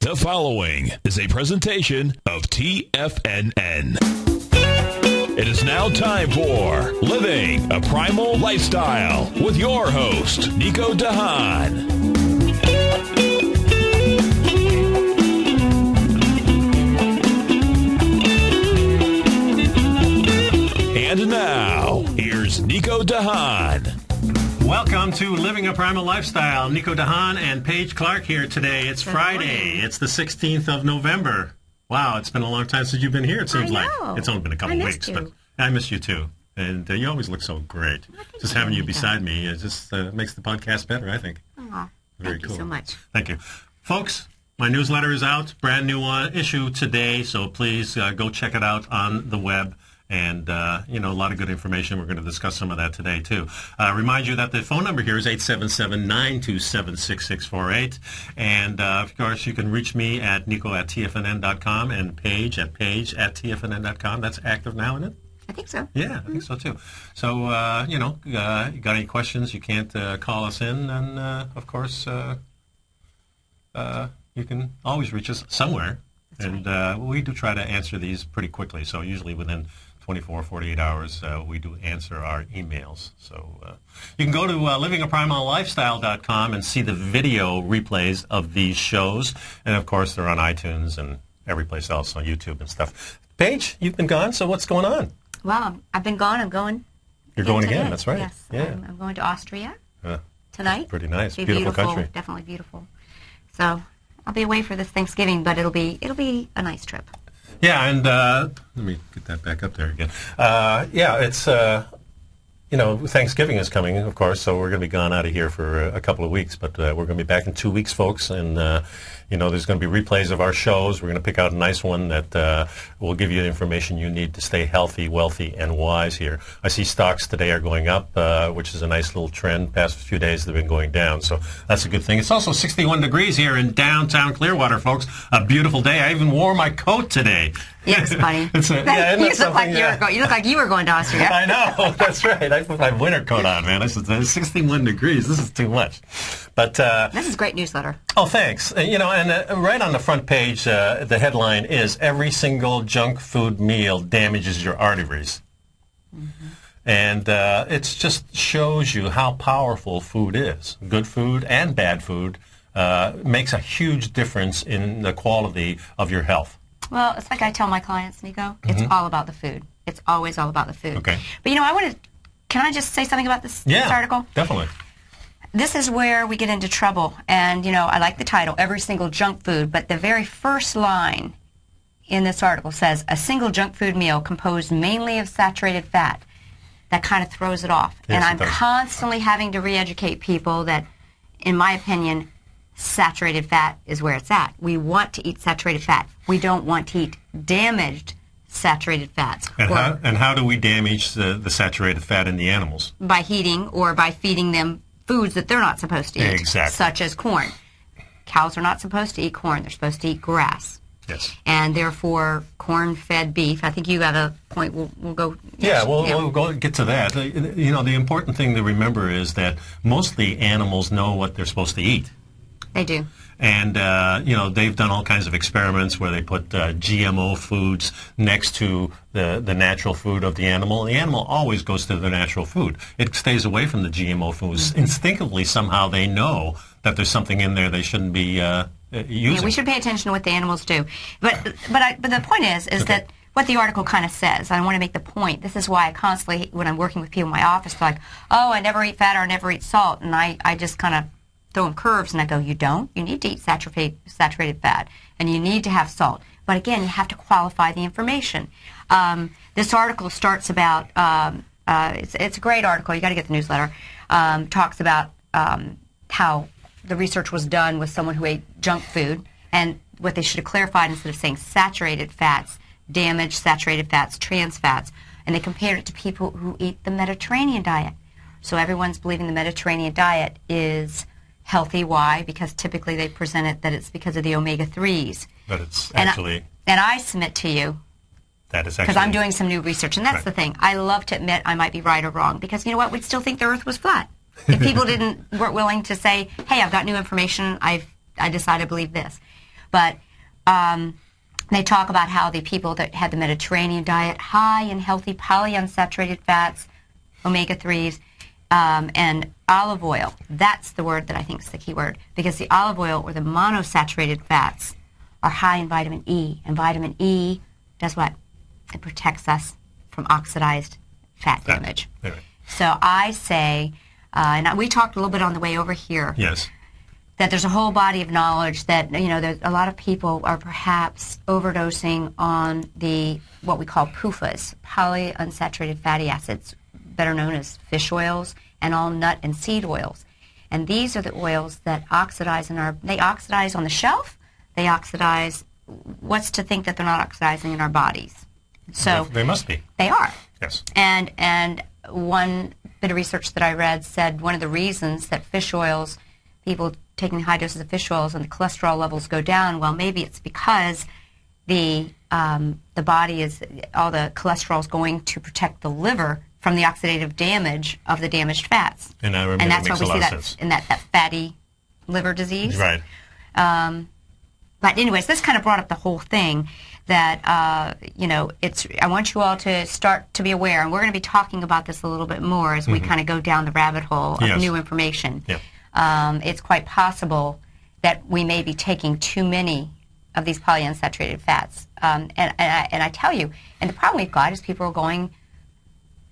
The following is a presentation of TFNN. It is now time for Living a Primal Lifestyle with your host, Nico de Haan. And now, here's Nico de Haan. Welcome to Living a Primal Lifestyle. Nico de Haan and Paige Clarke here today. It's Friday. It's the 16th of November. Wow, it's been a long time since you've been here, it seems like. It's only been a couple weeks, but I miss you too. And you always look so great. Just having you beside me, it just makes the podcast better, I think. Aw, Very thank cool. you so much. Thank you. Folks, my newsletter is out, brand new issue today, so please go check it out on the web. And, a lot of good information. We're going to discuss some of that today, too. Remind you that the phone number here is 877-927-6648. And, of course, you can reach me at nico@tfnn.com and Paige at tfnn.com. That's active now, isn't it? I think so. Yeah, I think so, too. So, you got any questions, you can't call us in. And, of course, you can always reach us somewhere. That's right. We do try to answer these pretty quickly. So usually within 24, 48 hours, we do answer our emails. So you can go to livingaprimallifestyle.com and see the video replays of these shows. And, of course, they're on iTunes and every place else on YouTube and stuff. Paige, you've been gone, so what's going on? Well, I've been gone. I'm going. You're going today. again, that's right. Yes, yeah. I'm going to Austria tonight. Pretty nice. Beautiful country. Definitely beautiful. So I'll be away for this Thanksgiving, but it'll be a nice trip. Yeah, and let me get that back up there again. It's Thanksgiving is coming, of course, so we're going to be gone out of here for a couple of weeks, but we're going to be back in 2 weeks, folks, and there's going to be replays of our shows. We're going to pick out a nice one that will give you the information you need to stay healthy, wealthy, and wise here. I see stocks today are going up, which is a nice little trend. Past few days they've been going down, so that's a good thing. It's also 61 degrees here in downtown Clearwater, folks. A beautiful day. I even wore my coat today. Yes, buddy. You look like you were going to Austria. I know. That's right. I put my winter coat on, man. I said, 61 degrees. This is too much. But this is a great newsletter. Oh, thanks. And right on the front page, the headline is, "Every single junk food meal damages your arteries." Mm-hmm. And it just shows you how powerful food is. Good food and bad food makes a huge difference in the quality of your health. Well, it's like I tell my clients, Nico, it's all about the food. It's always all about the food. Okay. But, can I just say something about this article? Definitely. This is where we get into trouble. And, I like the title, Every Single Junk Food, but the very first line in this article says, a single junk food meal composed mainly of saturated fat. That kind of throws it off. Yes, and I'm constantly having to re-educate people that, in my opinion, saturated fat is where it's at. We want to eat saturated fat. We don't want to eat damaged saturated fats. And how do we damage the saturated fat in the animals? By heating or by feeding them foods that they're not supposed to eat. Exactly. Such as corn. Cows are not supposed to eat corn. They're supposed to eat grass. Yes. And therefore, corn-fed beef. I think you have a point. We'll go. We'll get to that. The important thing to remember is that mostly animals know what they're supposed to eat. They do. And, they've done all kinds of experiments where they put GMO foods next to the natural food of the animal. And the animal always goes to the natural food. It stays away from the GMO foods. Mm-hmm. Instinctively, somehow they know that there's something in there they shouldn't be using. Yeah, we should pay attention to what the animals do. But the point is that what the article kind of says, I want to make the point, this is why I constantly, when I'm working with people in my office, they're like, oh, I never eat fat or I never eat salt. And I just kind of throw them curves, and I go, you don't? You need to eat saturated fat, and you need to have salt. But again, you have to qualify the information. This article starts about, it's a great article, you got to get the newsletter, talks about how the research was done with someone who ate junk food, and what they should have clarified instead of saying saturated fats, damaged saturated fats, trans fats, and they compared it to people who eat the Mediterranean diet. So everyone's believing the Mediterranean diet is healthy. Why? Because typically they present it that it's because of the omega-3s. But it's actually... And I submit to you, that is actually... because I'm doing some new research, and that's the thing. I love to admit I might be right or wrong, because you know what? We'd still think the Earth was flat. If people weren't willing to say, hey, I've got new information, I decide I believe this. But they talk about how the people that had the Mediterranean diet, high in healthy polyunsaturated fats, omega-3s, and olive oil. That's the word that I think is the key word, because the olive oil or the monosaturated fats are high in vitamin E, and vitamin E does what? It protects us from oxidized fat damage. Right. So I say, and we talked a little bit on the way over here, Yes. that there's a whole body of knowledge that, there's a lot of people are perhaps overdosing on what we call PUFAs, polyunsaturated fatty acids, better known as fish oils and all nut and seed oils. And these are the oils that oxidize they oxidize on the shelf. They oxidize. What's to think that they're not oxidizing in our bodies? So They must be. they are. Yes. And one bit of research that I read said one of the reasons that fish oils, people taking high doses of fish oils and the cholesterol levels go down, well, maybe it's because the body is, all the cholesterol is going to protect the liver from the oxidative damage of the damaged fats. And that's why we see that sense. in that fatty liver disease. Right. But anyways, this kind of brought up the whole thing that, I want you all to start to be aware, and we're going to be talking about this a little bit more as we kind of go down the rabbit hole of new information. Yeah. It's quite possible that we may be taking too many of these polyunsaturated fats. And I tell you, and the problem we've got is people are going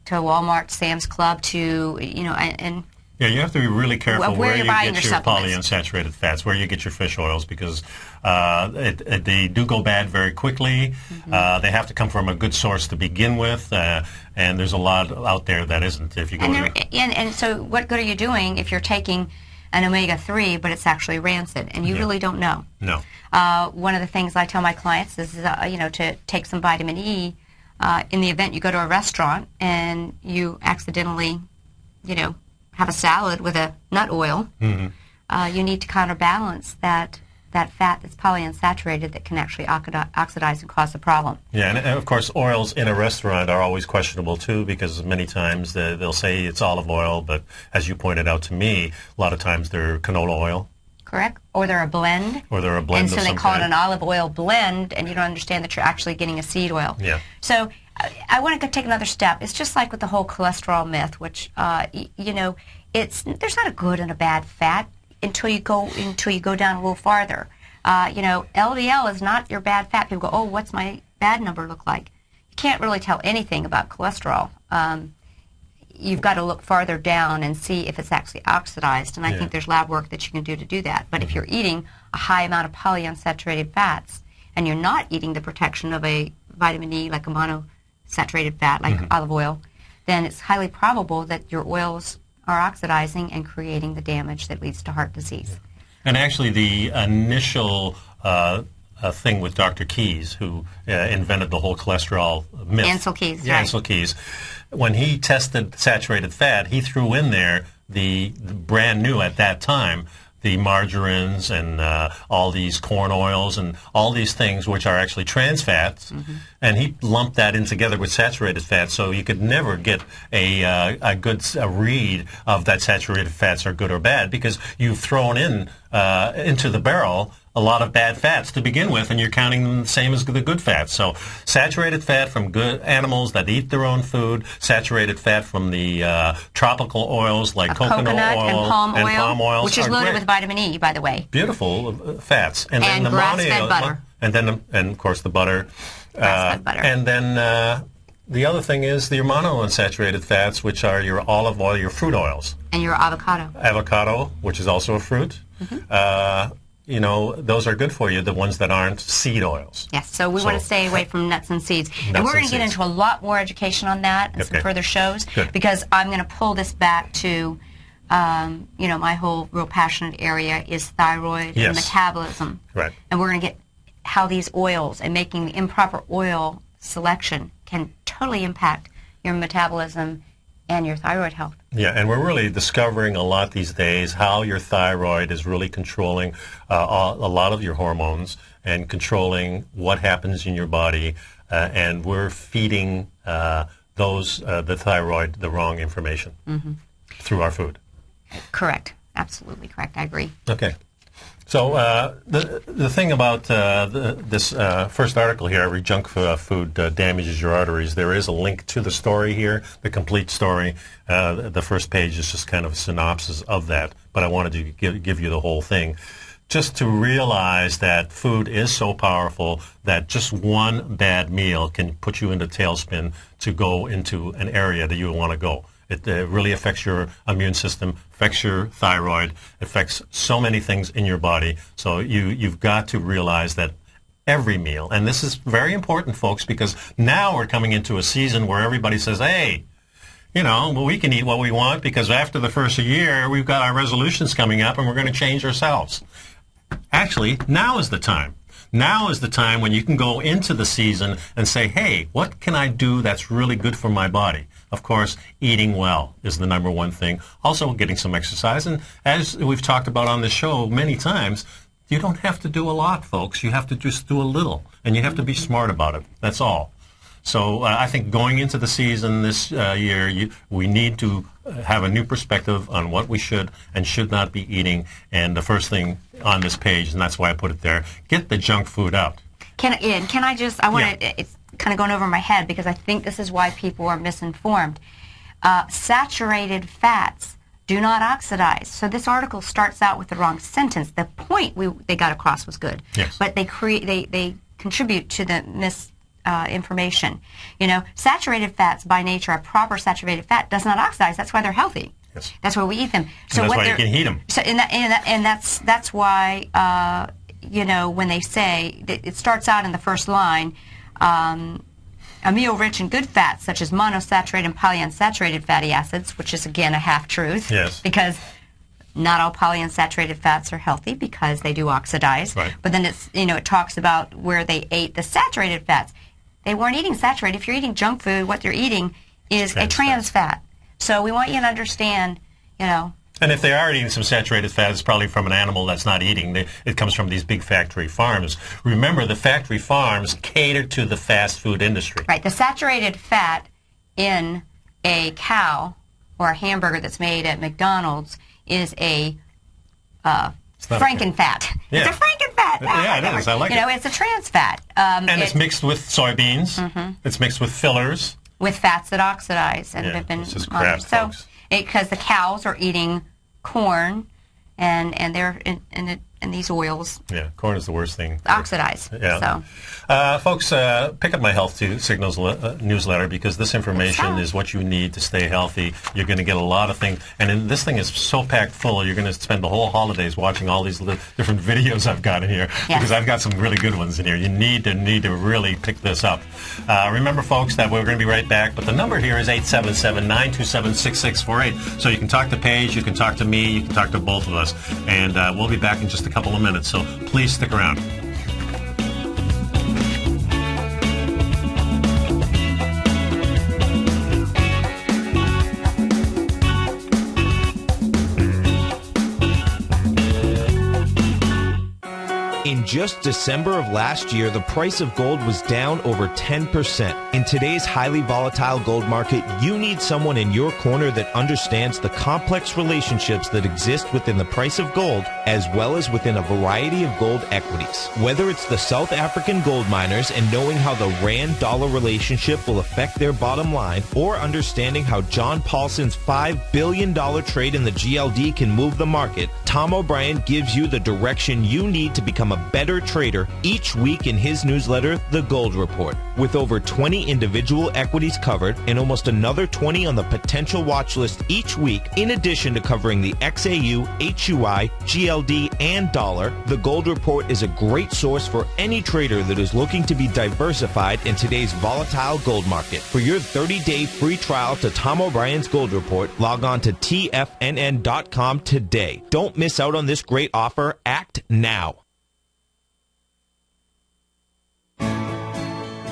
to Walmart, Sam's Club, to, and Yeah, you have to be really careful where you get your supplements. polyunsaturated fats, where you get your fish oils, because they do go bad very quickly. They have to come from a good source to begin with, and there's a lot out there that isn't. If you go and so what good are you doing if you're taking an omega-3, but it's actually rancid, and you really don't know? No. One of the things I tell my clients is, to take some vitamin E in the event you go to a restaurant and you accidentally, have a salad with a nut oil. You need to counterbalance that fat that's polyunsaturated that can actually oxidize and cause a problem. Yeah, and of course, oils in a restaurant are always questionable too, because many times they'll say it's olive oil, but as you pointed out to me, a lot of times they're canola oil. Correct. Or they're a blend. And so they call it an olive oil blend, and you don't understand that you're actually getting a seed oil. Yeah. So I want to take another step. It's just like with the whole cholesterol myth, which, there's not a good and a bad fat until you go down a little farther. LDL is not your bad fat. People go, oh, what's my bad number look like? You can't really tell anything about cholesterol. You've got to look farther down and see if it's actually oxidized, and I think there's lab work that you can do to do that. But if you're eating a high amount of polyunsaturated fats and you're not eating the protection of a vitamin E, like a monosaturated fat, like olive oil, then it's highly probable that your oils are oxidizing and creating the damage that leads to heart disease. And actually, the initial thing with Dr. Keyes, who invented the whole cholesterol myth. Ansel Keys, yeah, right. Ansel Keys. When he tested saturated fat, he threw in there the brand new at that time, the margarines and all these corn oils and all these things which are actually trans fats, and he lumped that in together with saturated fats, so you could never get a good read of that saturated fats are good or bad, because you've thrown in into the barrel a lot of bad fats to begin with, and you're counting them the same as the good fats. So saturated fat from good animals that eat their own food, saturated fat from the tropical oils like coconut oil and palm oil, which is loaded great. with vitamin E, by the way. Beautiful fats. And then the grass-fed butter. And of course the butter. Grass-fed butter. And then the other thing is the monounsaturated fats, which are your olive oil, your fruit oils. And your avocado. Avocado, which is also a fruit. Those are good for you, the ones that aren't seed oils. Yes, so we want to stay away from nuts and seeds. And we're going to get seeds. into a lot more education on that and some further shows, because I'm going to pull this back to, my whole real passionate area is thyroid and metabolism. Right. And we're going to get how these oils and making the improper oil selection can totally impact your metabolism and your thyroid health. Yeah, and we're really discovering a lot these days how your thyroid is really controlling a lot of your hormones and controlling what happens in your body, and we're feeding the thyroid the wrong information through our food. Correct. Absolutely correct. I agree. Okay. So the thing about this first article here, every junk food damages your arteries, there is a link to the story here, the complete story. The first page is just kind of a synopsis of that, but I wanted to give you the whole thing. Just to realize that food is so powerful that just one bad meal can put you into tailspin to go into an area that you want to go. It really affects your immune system, affects your thyroid, affects so many things in your body. So you've got to realize that every meal, and this is very important, folks, because now we're coming into a season where everybody says, hey, we can eat what we want because after the first year, we've got our resolutions coming up and we're going to change ourselves. Actually, now is the time. Now is the time when you can go into the season and say, hey, what can I do that's really good for my body? Of course, eating well is the number one thing. Also, getting some exercise. And as we've talked about on this show many times, you don't have to do a lot, folks. You have to just do a little. And you have to be smart about it. That's all. So I think going into the season this year, we need to have a new perspective on what we should and should not be eating. And the first thing on this page, and that's why I put it there, get the junk food out. It's kind of going over my head because I think this is why people are misinformed. Saturated fats do not oxidize. So this article starts out with the wrong sentence. The point they got across was good, yes, but they contribute to the misinformation. Saturated fats by nature, a proper saturated fat does not oxidize. That's why they're healthy. Yes. That's why we eat them. So and that's why you can heat them. So that's why when they say it starts out in the first line. A meal rich in good fats, such as monosaturated and polyunsaturated fatty acids, which is, again, a half-truth. Yes. Because not all polyunsaturated fats are healthy because they do oxidize. Right. But then it talks about where they ate the saturated fats. They weren't eating saturated. If you're eating junk food, what they're eating is a trans fat. So we want you to understand, And if they are eating some saturated fat, it's probably from an animal that's not eating. It comes from these big factory farms. Remember, the factory farms cater to the fast food industry. Right. The saturated fat in a cow or a hamburger that's made at McDonald's is a frankenfat. Yeah. It's a frankenfat. Yeah, it is. I like it. It's a trans fat. And it's mixed with soybeans. Mm-hmm. It's mixed with fillers. With fats that oxidize and have been it's just crap, so folks. Because the cows are eating corn and they're in these oils. Yeah, corn is the worst thing. Oxidize. Yeah. So, folks, pick up my Health Signals newsletter because this information is what you need to stay healthy. You're going to get a lot of things, and this thing is so packed full. You're going to spend the whole holidays watching all these different videos I've got in here because I've got some really good ones in here. You need to really pick this up. Remember, folks, that we're going to be right back. But the number here is 877-927-6648. So you can talk to Paige, you can talk to me, you can talk to both of us, and we'll be back in just a couple of minutes. So please stick around. In just December of last year, the price of gold was down over 10%. In today's highly volatile gold market, you need someone in your corner that understands the complex relationships that exist within the price of gold, as well as within a variety of gold equities. Whether it's the South African gold miners and knowing how the Rand-dollar relationship will affect their bottom line, or understanding how John Paulson's $5 billion trade in the GLD can move the market, Tom O'Brien gives you the direction you need to become a better trader each week in his newsletter, The Gold Report. With over 20 individual equities covered and almost another 20 on the potential watch list each week, in addition to covering the XAU, HUI, GLD, and dollar, The Gold Report is a great source for any trader that is looking to be diversified in today's volatile gold market. For your 30-day free trial to Tom O'Brien's Gold Report, log on to TFNN.com today. Don't miss out on this great offer. Act now.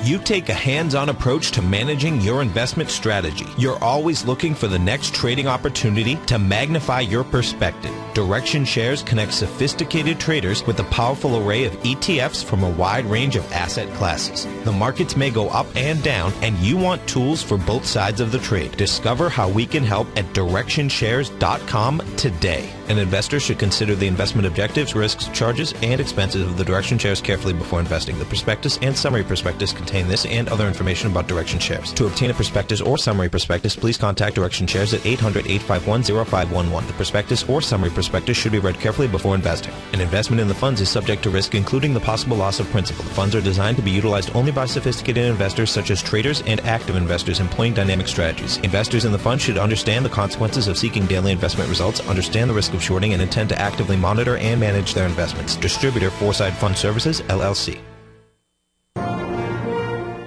You take a hands-on approach to managing your investment strategy. You're always looking for the next trading opportunity to magnify your perspective. Direction Shares connects sophisticated traders with a powerful array of ETFs from a wide range of asset classes. The markets may go up and down, and you want tools for both sides of the trade. Discover how we can help at DirectionShares.com today. An investor should consider the investment objectives, risks, charges, and expenses of the Direction shares carefully before investing. The prospectus and summary prospectus contain this and other information about Direction shares. To obtain a prospectus or summary prospectus, please contact Direction shares at 800-851-0511. The prospectus or summary prospectus should be read carefully before investing. An investment in the funds is subject to risk, including the possible loss of principal. The funds are designed to be utilized only by sophisticated investors such as traders and active investors employing dynamic strategies. Investors in the fund should understand the consequences of seeking daily investment results, understand the risk of shorting, and intend to actively monitor and manage their investments. Distributor Foreside Fund Services, LLC.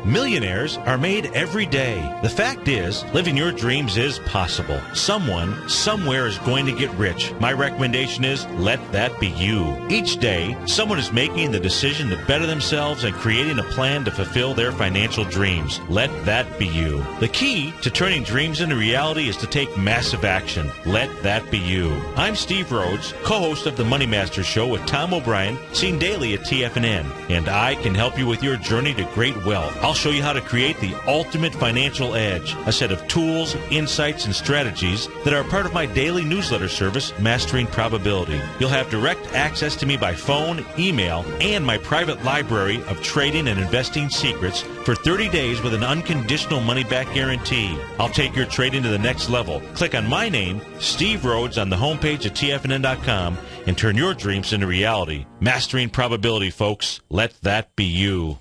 Millionaires are made every day. The fact is, living your dreams is possible. Someone, somewhere is going to get rich. My recommendation is, let that be you. Each day, someone is making the decision to better themselves and creating a plan to fulfill their financial dreams. Let that be you. The key to turning dreams into reality is to take massive action. Let that be you. I'm Steve Rhodes, co-host of the Money Master Show with Tom O'Brien, seen daily at TFNN, and I can help you with your journey to great wealth. I'll show you how to create the ultimate financial edge, a set of tools, insights, and strategies that are part of my daily newsletter service, Mastering Probability. You'll have direct access to me by phone, email, and my private library of trading and investing secrets for 30 days with an unconditional money-back guarantee. I'll take your trading to the next level. Click on my name, Steve Rhodes, on the homepage at TFNN.com and turn your dreams into reality. Mastering Probability, folks. Let that be you.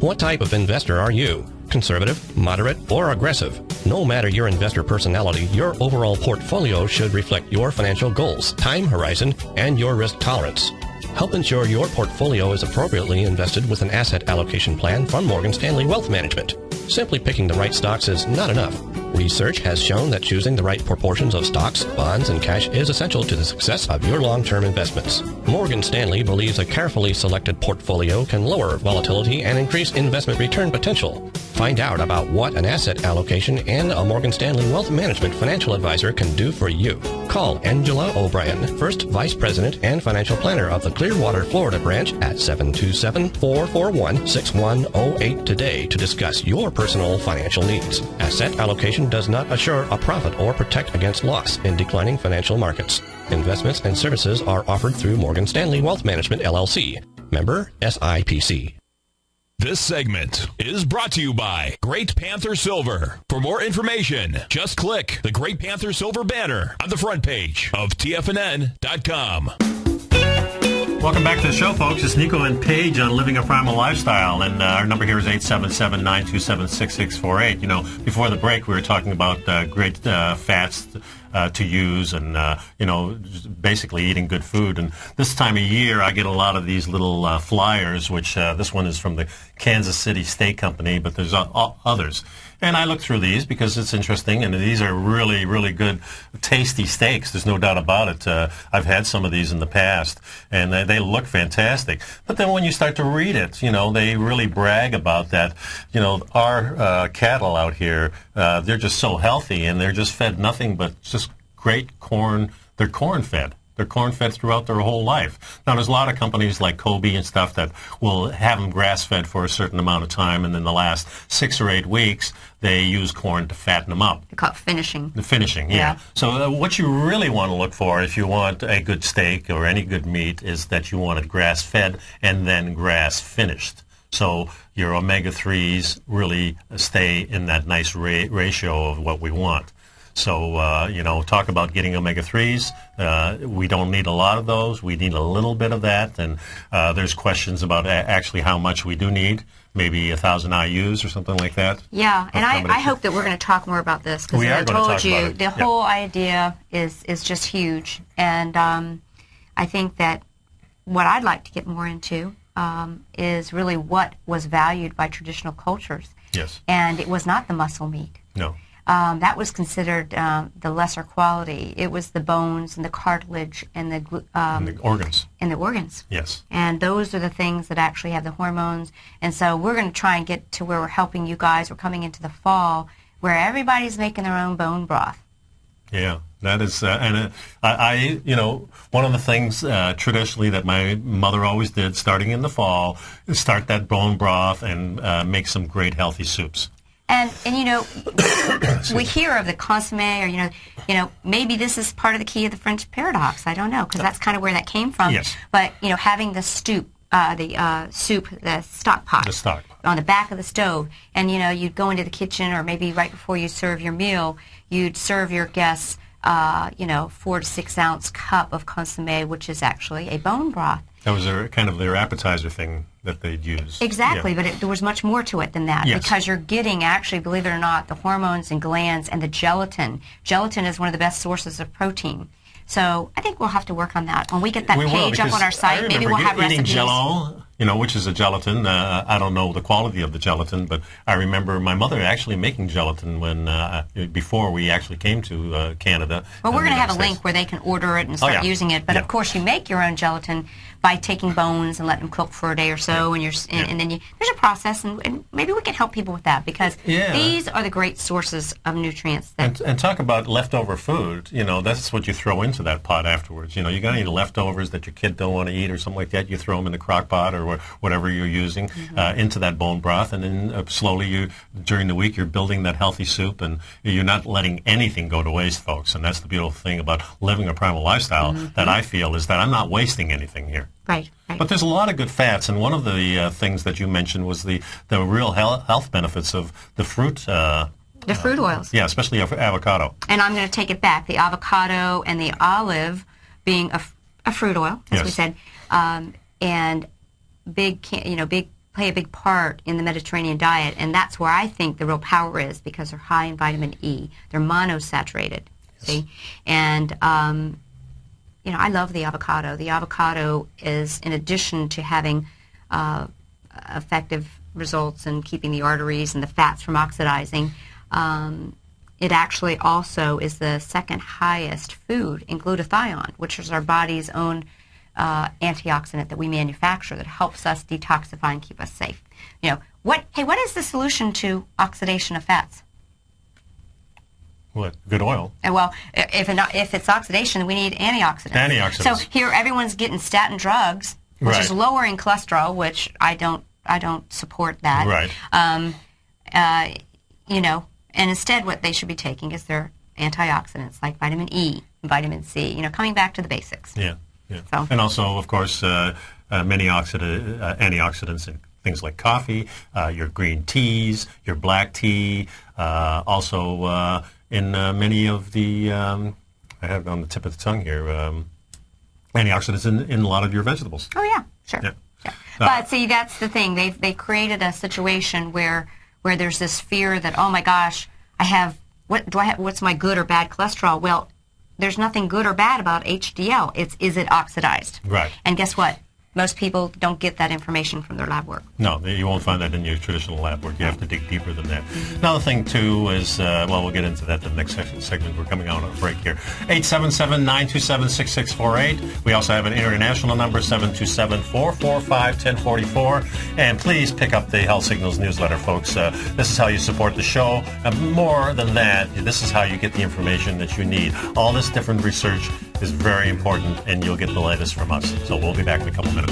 What type of investor are you? Conservative, moderate, or aggressive? No matter your investor personality, your overall portfolio should reflect your financial goals, time horizon, and your risk tolerance. Help ensure your portfolio is appropriately invested with an asset allocation plan from Morgan Stanley Wealth Management. Simply picking the right stocks is not enough. Research has shown that choosing the right proportions of stocks, bonds, and cash is essential to the success of your long-term investments. Morgan Stanley believes a carefully selected portfolio can lower volatility and increase investment return potential. Find out about what an asset allocation and a Morgan Stanley Wealth Management financial advisor can do for you. Call Angela O'Brien, First Vice President and Financial Planner of the Clearwater, Florida branch at 727-441-6108 today to discuss your personal financial needs. Asset allocation does not assure a profit or protect against loss in declining financial markets. Investments and services are offered through Morgan Stanley Wealth Management, LLC. Member SIPC. This segment is brought to you by Great Panther Silver. For more information, just click the Great Panther Silver banner on the front page of TFNN.com. Welcome back to the show, folks. It's Nico and Paige on Living a Primal Lifestyle, and our number here is 877-927-6648. You know, before the break, we were talking about great fats to use and, you know, basically eating good food. And this time of year, I get a lot of these little flyers, which this one is from the Kansas City Steak Company, but there's others. And I look through these because it's interesting, and these are really, really good, tasty steaks. There's no doubt about it. I've had some of these in the past, and they look fantastic. But then when you start to read it, you know, they really brag about that. You know, our cattle out here, they're just so healthy, and they're just fed nothing but just great corn. They're corn-fed. They're corn-fed throughout their whole life. Now, there's a lot of companies like Kobe and stuff that will have them grass-fed for a certain amount of time, and then the last 6 or 8 weeks, they use corn to fatten them up. They call it finishing. The finishing, yeah. So what you really want to look for if you want a good steak or any good meat is that you want it grass-fed and then grass-finished. So your omega-3s really stay in that nice ratio of what we want. So, you know, talk about getting omega-3s. We don't need a lot of those. We need a little bit of that. And there's questions about actually how much we do need, maybe 1,000 IUs or something like that. Yeah, and I hope that we're going to talk more about this because as I told you, the whole idea is just huge. And I think that what I'd like to get more into is really what was valued by traditional cultures. Yes. And it was not the muscle meat. No. That was considered the lesser quality. It was the bones and the cartilage and the organs. And the organs. Yes. And those are the things that actually have the hormones. And so we're going to try and get to where we're helping you guys. We're coming into the fall where everybody's making their own bone broth. Yeah, that is, and I, you know, one of the things traditionally that my mother always did, starting in the fall, is start that bone broth and make some great healthy soups. And we hear of the consomme, or maybe this is part of the key of the French paradox. I don't know, because that's kind of where that came from. Yes. But having the soup, the stock pot, on the back of the stove, and you'd go into the kitchen, or maybe right before you serve your meal, you'd serve your guests, 4 to 6 ounce cup of consomme, which is actually a bone broth. That was kind of their appetizer thing that they'd use. Exactly, Yeah. but there was much more to it than that, Yes. because you're getting, actually, believe it or not, the hormones and glands and the gelatin. Gelatin is one of the best sources of protein. So I think we'll have to work on that. When we get that page up on our site, maybe we'll have eating recipes. Jello, which is a gelatin. I don't know the quality of the gelatin, but I remember my mother actually making gelatin before we actually came to Canada. Well, we're going to have a link where they can order it and start using it. But of course, you make your own gelatin by taking bones and letting them cook for a day or so, and then there's a process, and maybe we can help people with that, because these are the great sources of nutrients. And talk about leftover food. That's what you throw into that pot afterwards. You got any leftovers that your kid don't want to eat or something like that, you throw them in the crock pot or whatever you're using into that bone broth, and then slowly during the week you're building that healthy soup, and you're not letting anything go to waste, folks. And that's the beautiful thing about living a primal lifestyle that I feel, is that I'm not wasting anything here. Right. But there's a lot of good fats, and one of the things that you mentioned was the real health benefits of the fruit. The fruit oils. Yeah, especially avocado. And I'm going to take it back. The avocado and the olive being a fruit oil, as we said, and play a big part in the Mediterranean diet, and that's where I think the real power is, because they're high in vitamin E. They're monosaturated. See, and I love the avocado. The avocado is, in addition to having effective results in keeping the arteries and the fats from oxidizing, it actually also is the second highest food in glutathione, which is our body's own antioxidant that we manufacture that helps us detoxify and keep us safe. What is the solution to oxidation of fats? What? Good oil. Well, if it's oxidation, we need antioxidants. So here, everyone's getting statin drugs, which is lowering cholesterol, which I don't support that. Right. And instead, what they should be taking is their antioxidants, like vitamin E and vitamin C. Coming back to the basics. Yeah. So. And also, of course, many antioxidants in things like coffee, your green teas, your black tea, also in many of the, I have it on the tip of the tongue here, antioxidants in a lot of your vegetables. Oh, yeah, sure. Yeah. But see, that's the thing. They created a situation where there's this fear that, oh my gosh, what's my good or bad cholesterol? Well, there's nothing good or bad about HDL. Is it oxidized? Right. And guess what? Most people don't get that information from their lab work. No, you won't find that in your traditional lab work. You have to dig deeper than that. Another thing, too, is, we'll get into that in the next segment. We're coming out on a break here. 877-927-6648. We also have an international number, 727-445-1044. And please pick up the Health Signals newsletter, folks. This is how you support the show. And more than that, this is how you get the information that you need. All this different research is very important, and you'll get the latest from us. So we'll be back in a couple minutes.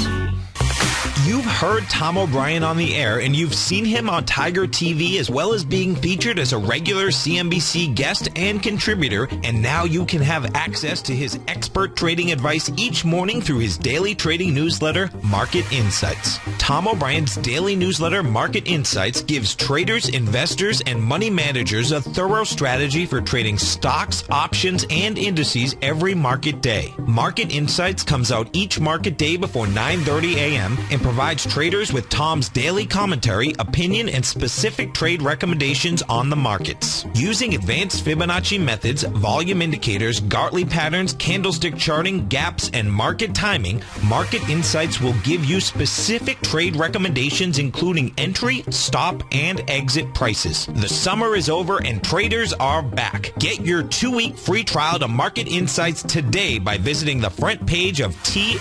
You've heard Tom O'Brien on the air, and you've seen him on Tiger TV, as well as being featured as a regular CNBC guest and contributor, and now you can have access to his expert trading advice each morning through his daily trading newsletter, Market Insights. Tom O'Brien's daily newsletter, Market Insights, gives traders, investors, and money managers a thorough strategy for trading stocks, options, and indices every market day. Market Insights comes out each market day before 9:30 a.m. and provides traders with Tom's daily commentary, opinion, and specific trade recommendations on the markets. Using advanced Fibonacci methods, volume indicators, Gartley patterns, candlestick charting, gaps, and market timing, Market Insights will give you specific trade recommendations including entry, stop, and exit prices. The summer is over and traders are back. Get your 2-week free trial to Market Insights today by visiting the front page of TFNN.com.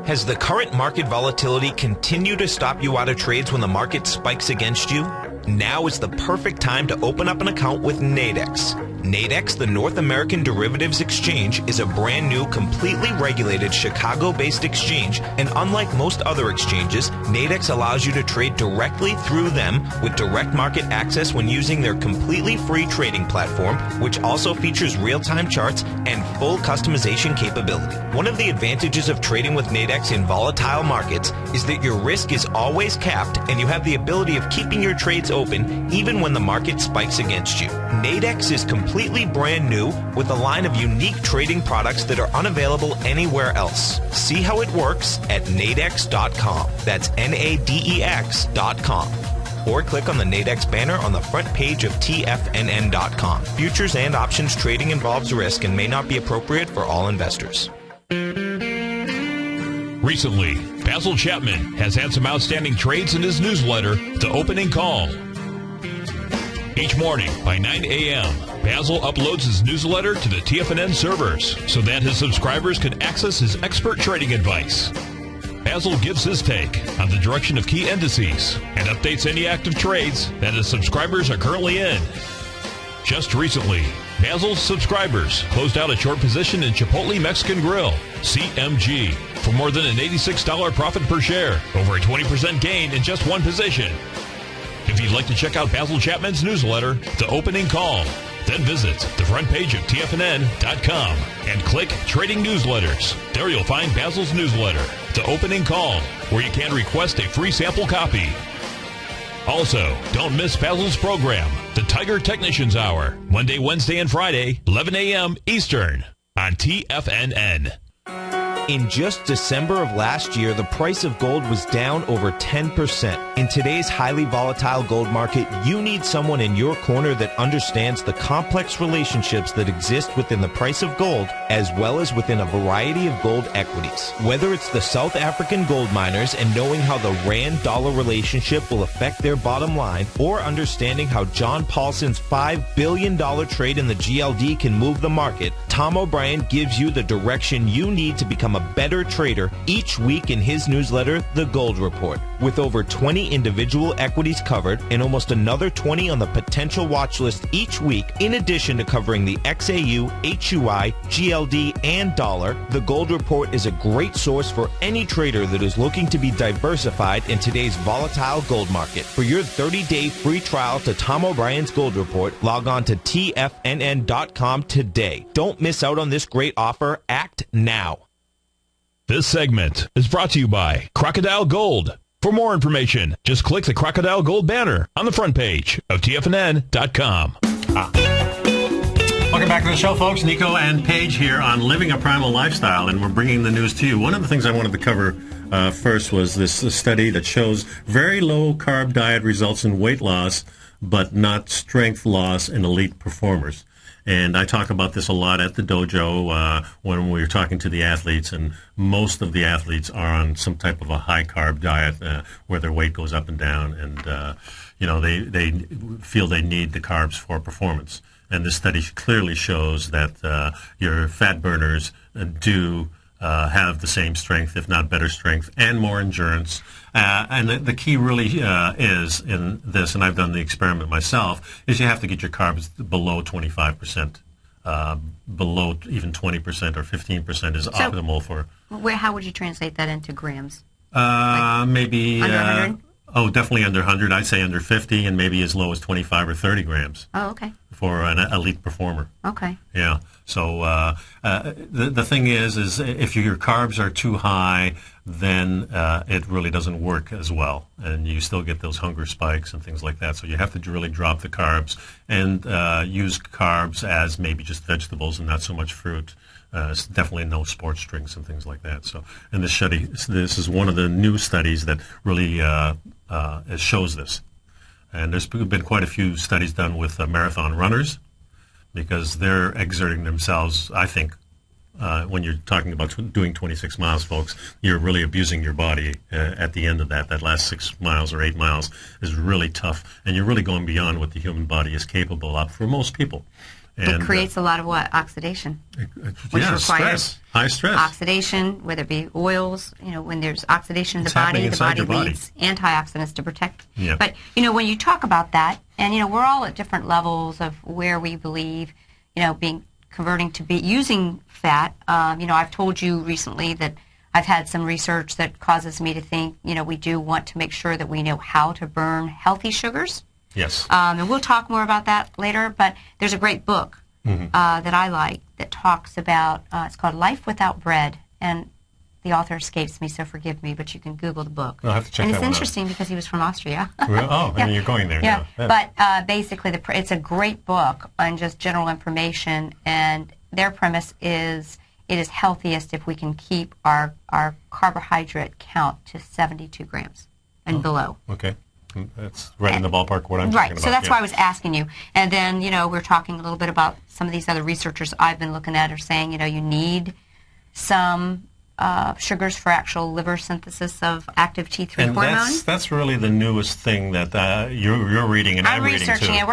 Has the current market volatility continued to stop you out of trades when the market spikes against you? Now is the perfect time to open up an account with Nadex. Nadex, the North American Derivatives Exchange, is a brand new, completely regulated Chicago-based exchange, and unlike most other exchanges, Nadex allows you to trade directly through them with direct market access when using their completely free trading platform, which also features real-time charts and full customization capability. One of the advantages of trading with Nadex in volatile markets is that your risk is always capped and you have the ability of keeping your trades open even when the market spikes against you. Nadex is completely brand new with a line of unique trading products that are unavailable anywhere else. See how it works at nadex.com. That's NADEX.com. Or click on the Nadex banner on the front page of TFNN.com. Futures and options trading involves risk and may not be appropriate for all investors. Recently, Basil Chapman has had some outstanding trades in his newsletter, The Opening Call. Each morning by 9 a.m., Basil uploads his newsletter to the TFNN servers so that his subscribers can access his expert trading advice. Basil gives his take on the direction of key indices and updates any active trades that his subscribers are currently in. Just recently, Basil's subscribers closed out a short position in Chipotle Mexican Grill, CMG, for more than an $86 profit per share, over a 20% gain in just one position. If you'd like to check out Basil Chapman's newsletter, The Opening Call, then visit the front page of TFNN.com and click Trading Newsletters. There you'll find Basil's newsletter, The Opening Call, where you can request a free sample copy. Also, don't miss Basil's program, The Tiger Technicians Hour, Monday, Wednesday, and Friday, 11 a.m. Eastern, on TFNN. In just December of last year, the price of gold was down over 10%. In today's highly volatile gold market, you need someone in your corner that understands the complex relationships that exist within the price of gold, as well as within a variety of gold equities. Whether it's the South African gold miners and knowing how the rand-dollar relationship will affect their bottom line, or understanding how John Paulson's $5 billion trade in the GLD can move the market, Tom O'Brien gives you the direction you need to become a better trader each week in his newsletter, The Gold Report. With over 20 individual equities covered and almost another 20 on the potential watch list each week, in addition to covering the XAU, HUI, GLD, and dollar, The Gold Report is a great source for any trader that is looking to be diversified in today's volatile gold market. For your 30-day free trial to Tom O'Brien's Gold Report, log on to TFNN.com today. Don't miss out on this great offer. Act now. This segment is brought to you by Crocodile Gold. For more information, just click the Crocodile Gold banner on the front page of TFNN.com. Welcome back to the show, folks. Nico and Paige here on Living a Primal Lifestyle, and we're bringing the news to you. One of the things I wanted to cover first was this study that shows very low carb diet results in weight loss, but not strength loss in elite performers. And I talk about this a lot at the dojo when we're talking to the athletes, and most of the athletes are on some type of a high-carb diet where their weight goes up and down, and they feel they need the carbs for performance. And this study clearly shows that your fat burners do have the same strength, if not better strength, and more endurance. And the key really is in this, and I've done the experiment myself, is you have to get your carbs below 25%. Below even 20% or 15% is optimal for... How would you translate that into grams? Maybe... Under 100? Definitely under 100. I'd say under 50, and maybe as low as 25 or 30 grams. Oh, okay. For an elite performer. Okay. Yeah. So the thing is if your carbs are too high, then it really doesn't work as well, and you still get those hunger spikes and things like that. So you have to really drop the carbs and use carbs as maybe just vegetables and not so much fruit. Definitely no sports drinks and things like that. So in this study, this is one of the new studies that really shows this. And there's been quite a few studies done with marathon runners, because they're exerting themselves, I think. When you're talking about doing 26 miles, folks, you're really abusing your body at the end of that. That last 6 miles or 8 miles is really tough, and you're really going beyond what the human body is capable of for most people. And, it creates a lot of what? Oxidation. Which requires stress. High stress. Oxidation, whether it be oils, when there's oxidation in the body needs antioxidants to protect. Yeah. But, when you talk about that, and, we're all at different levels of where we believe converting to using fat. I've told you recently that I've had some research that causes me to think, we do want to make sure that we know how to burn healthy sugars. Yes. And we'll talk more about that later, but there's a great book that I like that talks about, it's called Life Without Bread, and the author escapes me, so forgive me, but you can Google the book. I'll have to check and that it's one interesting because he was from Austria. Oh, yeah. And you're going there now. Yeah. But basically, it's a great book on just general information, and their premise is it is healthiest if we can keep our carbohydrate count to 72 grams and below. Okay. That's right in the ballpark what I'm talking about. Right, so that's why I was asking you. And then, we're talking a little bit about some of these other researchers I've been looking at are saying, you need some sugars for actual liver synthesis of active T3 hormone. That's really the newest thing that you're reading and I'm reading too. I'm researching it.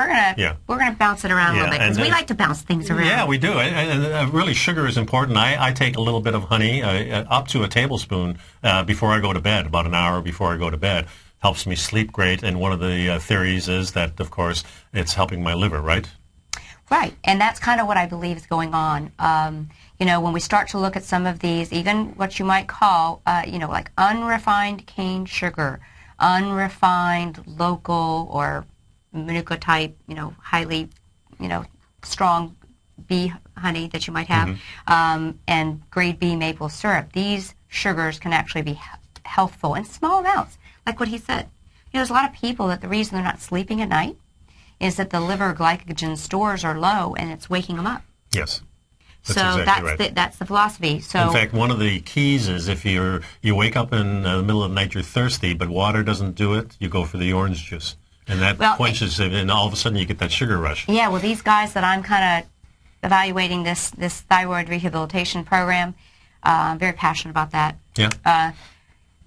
We're gonna bounce it around a little bit because we like to bounce things around. Yeah, we do. And really, sugar is important. I take a little bit of honey, up to a tablespoon, before I go to bed, about an hour before I go to bed. Helps me sleep great. And one of the theories is that, of course, it's helping my liver, right? Right, and that's kind of what I believe is going on. When we start to look at some of these, even what you might call, like unrefined cane sugar, unrefined local or Manuka type, highly, strong bee honey that you might have, and grade B maple syrup. These sugars can actually be healthful in small amounts, like what he said. There's a lot of people that the reason they're not sleeping at night is that the liver glycogen stores are low and it's waking them up. Yes. That's the philosophy. So in fact, one of the keys is if you wake up in the middle of the night, you're thirsty, but water doesn't do it, you go for the orange juice. And that quenches it, and all of a sudden you get that sugar rush. Yeah, well, these guys that I'm kind of evaluating this thyroid rehabilitation program, I'm very passionate about that. Yeah.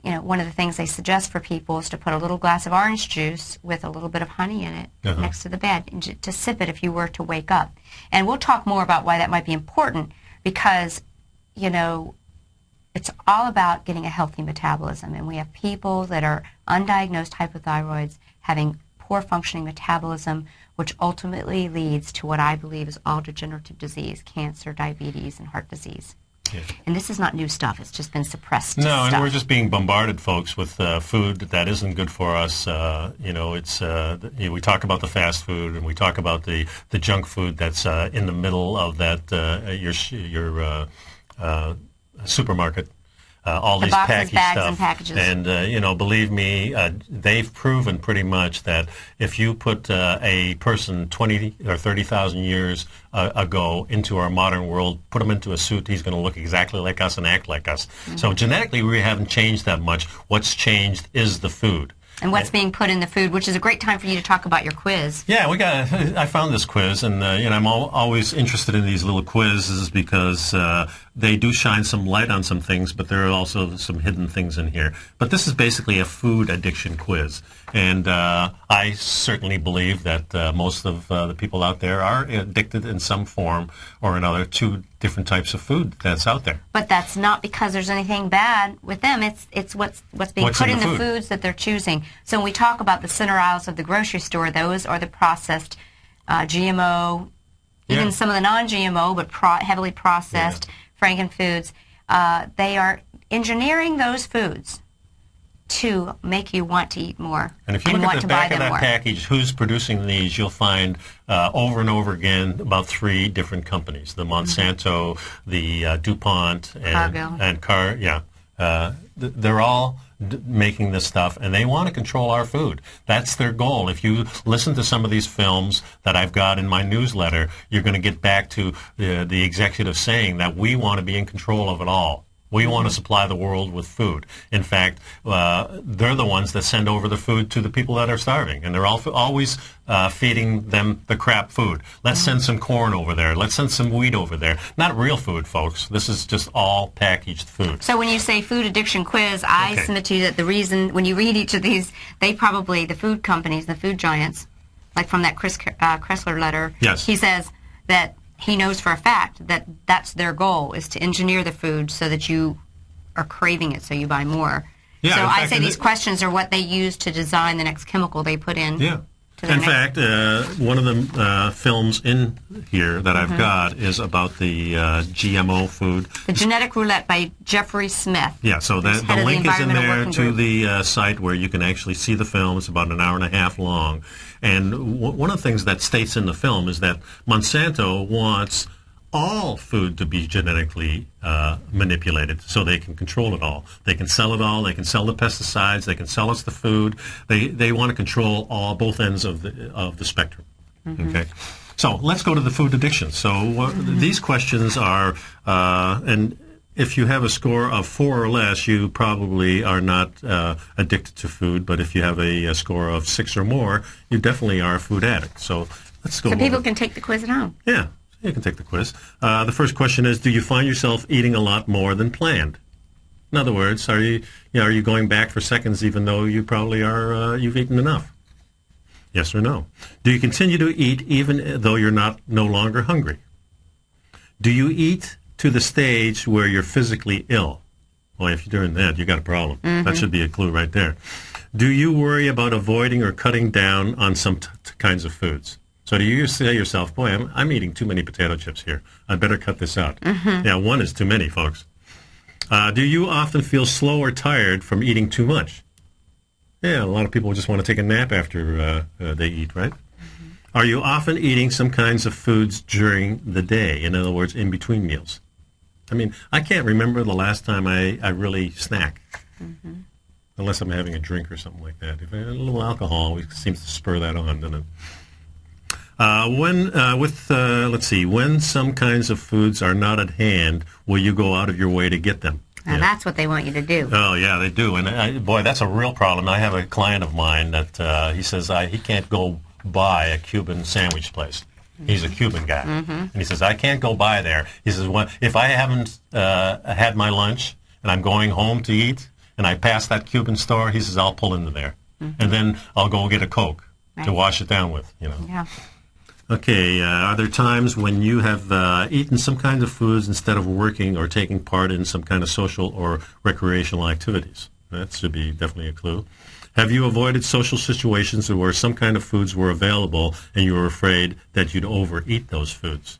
One of the things they suggest for people is to put a little glass of orange juice with a little bit of honey in it next to the bed and to sip it if you were to wake up. And we'll talk more about why that might be important because, it's all about getting a healthy metabolism. And we have people that are undiagnosed hypothyroids having poor functioning metabolism, which ultimately leads to what I believe is all degenerative disease, cancer, diabetes, and heart disease. Yeah. And this is not new stuff. It's just been suppressed stuff. And we're just being bombarded, folks, with food that isn't good for us. We talk about the fast food, and we talk about the junk food that's in the middle of that your supermarket. All these boxes, packaged bags, stuff. And packages. And, believe me, they've proven pretty much that if you put a person 20 or 30,000 years ago into our modern world, put him into a suit, he's going to look exactly like us and act like us. Mm-hmm. So genetically, we haven't changed that much. What's changed is the food. And what's being put in the food, which is a great time for you to talk about your quiz. Yeah, I found this quiz, and I'm always interested in these little quizzes because they do shine some light on some things, but there are also some hidden things in here. But this is basically a food addiction quiz, and I certainly believe that most of the people out there are addicted in some form or another to different types of food that's out there. But that's not because there's anything bad with them. It's what's being put in the foods that they're choosing. So when we talk about the center aisles of the grocery store, those are the processed GMO, even some of the non-GMO, but heavily processed frankenfoods. They are engineering those foods to make you want to eat more. And if you look at the back of that package, who's producing these, you'll find over and over again about 3 different companies: the Monsanto, the DuPont, and they're all making this stuff, and they want to control our food. That's their goal. If you listen to some of these films that I've got in my newsletter, you're going to get back to the executive saying that we want to be in control of it all. We want to supply the world with food. In fact, they're the ones that send over the food to the people that are starving, and they're always feeding them the crap food. Let's send some corn over there. Let's send some wheat over there. Not real food, folks. This is just all packaged food. So when you say food addiction quiz, I submit to you that the reason, when you read each of these, the food companies, the food giants, like from that Chris Kressler letter, he says that he knows for a fact that that's their goal, is to engineer the food so that you are craving it, so you buy more. Yeah, so I say these questions are what they use to design the next chemical they put in. Yeah. to their In fact, one of the films in here that I've got is about the GMO food. The Genetic Roulette by Jeffrey Smith. Yeah, so the link is in there to the site where you can actually see the film. It's about an hour and a half long. And one of the things that states in the film is that Monsanto wants all food to be genetically manipulated so they can control it all. They can sell it all. They can sell the pesticides. They can sell us the food. They want to control both ends of the spectrum. Okay, so let's go to the food addiction. So these questions are, and if you have a score of 4 or less, you probably are not addicted to food. But if you have a score of 6 or more, you definitely are a food addict. So let's go. So people can take the quiz at home. Yeah. You can take the quiz. The first question is, do you find yourself eating a lot more than planned? In other words, are you going back for seconds even though you probably are you've eaten enough? Yes or no? Do you continue to eat even though you're no longer hungry? Do you eat to the stage where you're physically ill? Well, if you're doing that, you got a problem. That should be a clue right there. Do you worry about avoiding or cutting down on some kinds of foods? So do you say to yourself, boy, I'm eating too many potato chips here. I better cut this out. Yeah, 1 is too many, folks. Do you often feel slow or tired from eating too much? Yeah, a lot of people just want to take a nap after they eat, right? Are you often eating some kinds of foods during the day? In other words, in between meals? I mean, I can't remember the last time I really snack. Unless I'm having a drink or something like that. If a little alcohol seems to spur that on, doesn't it? Let's see, when some kinds of foods are not at hand, will you go out of your way to get them? Now that's what they want you to do. Oh, yeah, they do. And, boy, that's a real problem. I have a client of mine that he says he can't go by a Cuban sandwich place. He's a Cuban guy. And he says, I can't go by there. He says, if I haven't had my lunch and I'm going home to eat and I pass that Cuban store, he says, I'll pull into there. And then I'll go get a Coke to wash it down with, Yeah. Okay, are there times when you have eaten some kinds of foods instead of working or taking part in some kind of social or recreational activities? That should be definitely a clue. Have you avoided social situations where some kind of foods were available and you were afraid that you'd overeat those foods?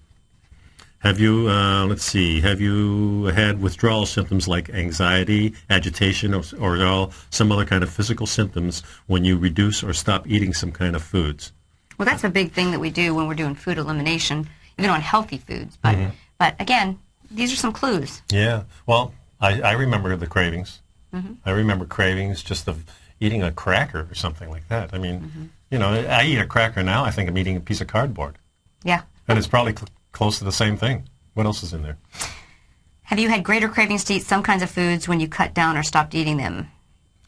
Have you, have you had withdrawal symptoms like anxiety, agitation, or some other kind of physical symptoms when you reduce or stop eating some kind of foods? Well, that's a big thing that we do when we're doing food elimination, even on healthy foods. But again, these are some clues. Yeah. Well, I remember the cravings. I remember cravings just of eating a cracker or something like that. I mean, I eat a cracker now. I think I'm eating a piece of cardboard. Yeah. And it's probably close to the same thing. What else is in there? Have you had greater cravings to eat some kinds of foods when you cut down or stopped eating them?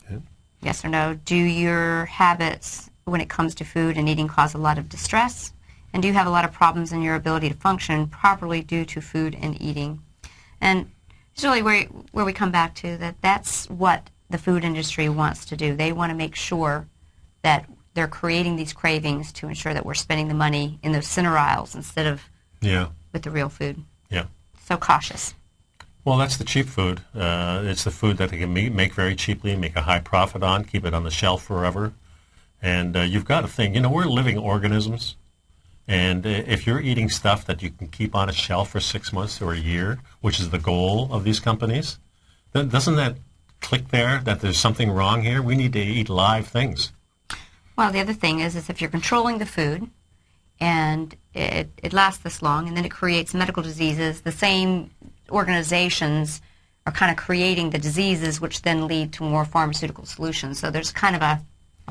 Yeah. Yes or no? Do your habits when it comes to food and eating cause a lot of distress? And do you have a lot of problems in your ability to function properly due to food and eating? And it's really where we come back to that's what the food industry wants to do. They want to make sure that they're creating these cravings to ensure that we're spending the money in those center aisles instead of with the real food. Yeah. So cautious. Well, that's the cheap food. It's the food that they can make very cheaply, make a high profit on, keep it on the shelf forever. And you've got to think, we're living organisms. And if you're eating stuff that you can keep on a shelf for 6 months or a year, which is the goal of these companies, then doesn't that click there that there's something wrong here? We need to eat live things. Well, the other thing is if you're controlling the food and it lasts this long and then it creates medical diseases, the same organizations are kind of creating the diseases which then lead to more pharmaceutical solutions. So there's kind of a